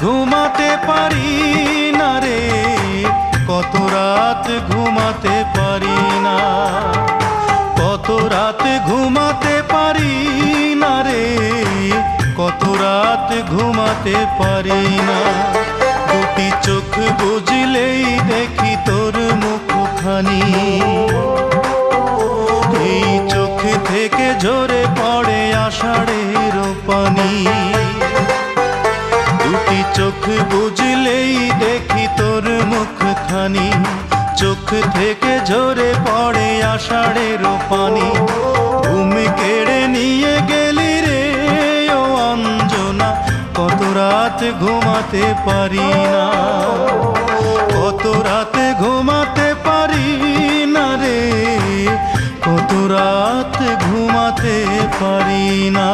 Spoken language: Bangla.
ঘুমাতে পারি না রে, কত রাত ঘুমাতে পারি না, কত রাত ঘুমাতে পারি না রে, কত রাত ঘুমাতে পারি না। দুটি চোখ বুঝলেই দেখি তোর মুখখানি, এই চোখ থেকে ঝরে পড়ে আষাঢ়ের পানি। দুটি চোখ বুঝলেই দেখি তোর মুখখানি, চোখ থেকে ঝরে পড়ে আষাঢ়ের পানি। ঘুম কেড়ে নিয়ে গেলি রে ও অঞ্জনা, কত রাত ঘুমাতে পারি না, কত রাত ঘুমাতে পারি না রে, কত রাত ঘুমাতে পারি না।